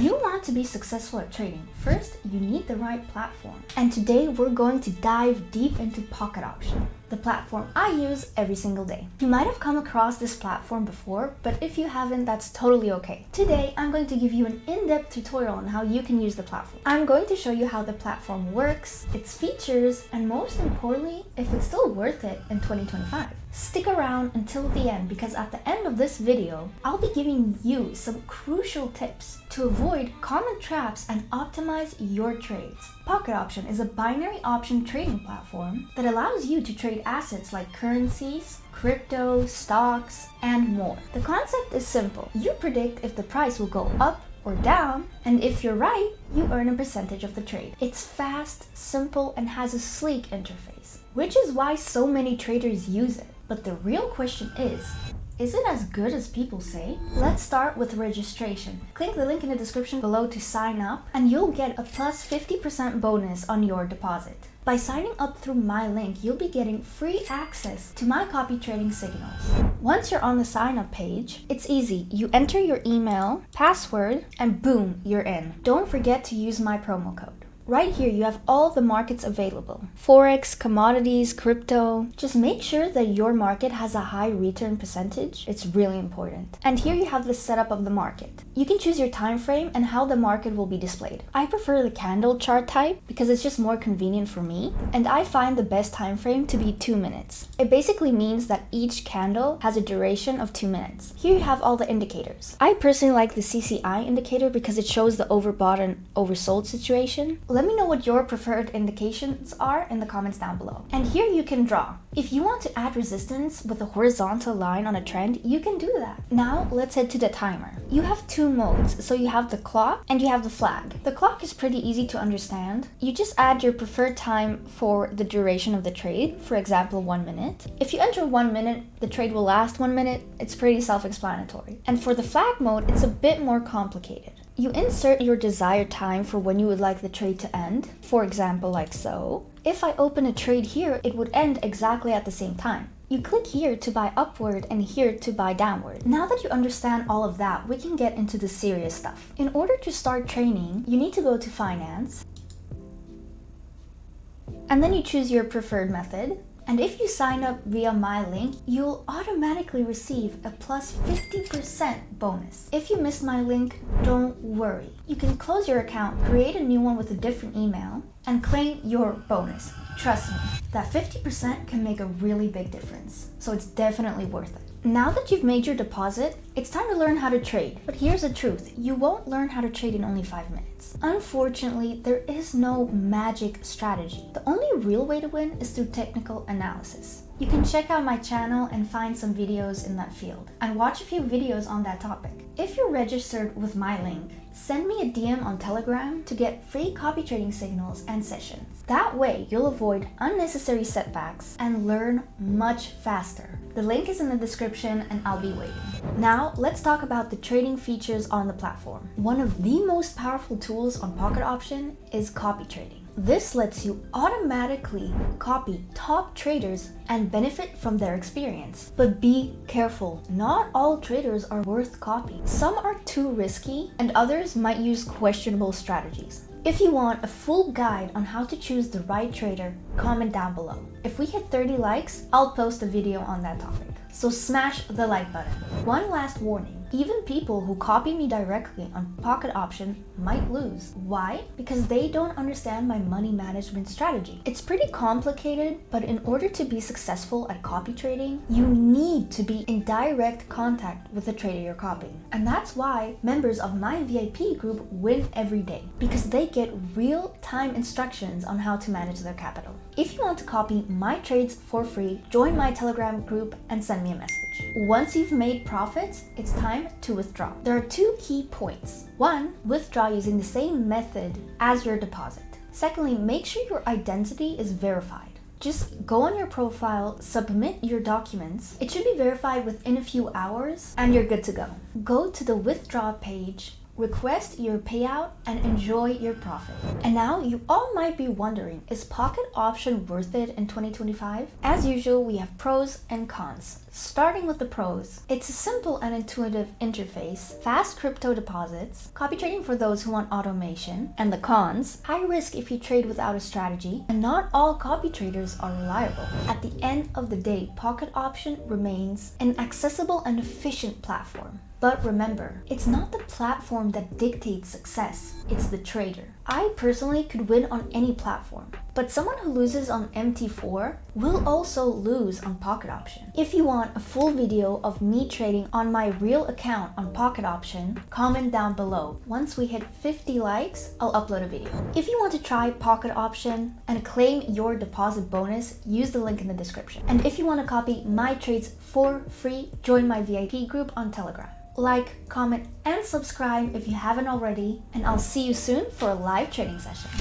You want to be successful at trading. First, you need the right platform. And today we're going to dive deep into Pocket Option, the platform I use every single day. You might have come across this platform before, but if you haven't, that's totally okay. Today, I'm going to give you an in-depth tutorial on how you can use the platform. I'm going to show you how the platform works, its features, and most importantly, if it's still worth it in 2025. Stick around until the end because at the end of this video, I'll be giving you some crucial tips to avoid common traps and optimize your trades. Pocket Option is a binary option trading platform that allows you to trade assets like currencies, crypto, stocks, and more. The concept is simple. You predict if the price will go up or down, and if you're right, you earn a percentage of the trade. It's fast, simple, and has a sleek interface, which is why so many traders use it. But the real question is it as good as people say? Let's start with registration. Click the link in the description below to sign up, and you'll get a plus 50% bonus on your deposit. By signing up through my link, you'll be getting free access to my copy trading signals. Once you're on the sign up page, it's easy. You enter your email, password, and boom, you're in. Don't forget to use my promo code. Right here, you have all the markets available. Forex, commodities, crypto. Just make sure that your market has a high return percentage. It's really important. And here you have the setup of the market. You can choose your time frame and how the market will be displayed. I prefer the candle chart type because it's just more convenient for me. And I find the best time frame to be 2 minutes. It basically means that each candle has a duration of 2 minutes. Here you have all the indicators. I personally like the CCI indicator because it shows the overbought and oversold situation. Let me know what your preferred indications are in the comments down below. And here you can draw. If you want to add resistance with a horizontal line on a trend, you can do that. Now let's head to the timer. You have two modes, so you have the clock and you have the flag. The clock is pretty easy to understand. You just add your preferred time for the duration of the trade, for example 1 minute. If you enter 1 minute, the trade will last 1 minute. It's pretty self-explanatory. And for the flag mode, it's a bit more complicated. You insert your desired time for when you would like the trade to end, for example like so. If I open a trade here, it would end exactly at the same time. You click here to buy upward and here to buy downward. Now that you understand all of that, we can get into the serious stuff. In order to start trading, you need to go to Finance, and then you choose your preferred method. And if you sign up via my link, you'll automatically receive a plus 50% bonus. If you missed my link, don't worry. You can close your account, create a new one with a different email, and claim your bonus. Trust me, that 50% can make a really big difference. So it's definitely worth it. Now that you've made your deposit, it's time to learn how to trade. But here's the truth, you won't learn how to trade in only 5 minutes. Unfortunately, there is no magic strategy. The only real way to win is through technical analysis. You can check out my channel and find some videos in that field, and watch a few videos on that topic. If you're registered with my link, send me a DM on Telegram to get free copy trading signals and sessions. That way, you'll avoid unnecessary setbacks and learn much faster. The link is in the description and I'll be waiting. Now, let's talk about the trading features on the platform. One of the most powerful tools on Pocket Option is copy trading. This lets you automatically copy top traders and benefit from their experience. But be careful, not all traders are worth copying. Some are too risky and others might use questionable strategies. If you want a full guide on how to choose the right trader, comment down below. If we hit 30 likes, I'll post a video on that topic. So smash the like button. One last warning. Even people who copy me directly on Pocket Option might lose. Why? Because they don't understand my money management strategy. It's pretty complicated, but in order to be successful at copy trading, you need to be in direct contact with the trader you're copying. And that's why members of my VIP group win every day, because they get real-time instructions on how to manage their capital. If you want to copy my trades for free, join my Telegram group and send me a message. Once you've made profits, it's time to withdraw. There are 2 key points. 1, withdraw using the same method as your deposit. Secondly, make sure your identity is verified. Just go on your profile, submit your documents. It should be verified within a few hours and you're good to go. Go to the withdraw page request your payout, and enjoy your profit. And now you all might be wondering, is Pocket Option worth it in 2025? As usual, we have pros and cons. Starting with the pros, it's a simple and intuitive interface, fast crypto deposits, copy trading for those who want automation, and the cons, high risk if you trade without a strategy, and not all copy traders are reliable. At the end of the day, Pocket Option remains an accessible and efficient platform. But remember, it's not the platform that dictates success, it's the trader. I personally could win on any platform, but someone who loses on MT4 will also lose on Pocket Option. If you want a full video of me trading on my real account on Pocket Option, comment down below. Once we hit 50 likes, I'll upload a video. If you want to try Pocket Option and claim your deposit bonus, use the link in the description. And if you want to copy my trades for free, join my VIP group on Telegram. Like, comment, and subscribe if you haven't already, and I'll see you soon for a live trading session.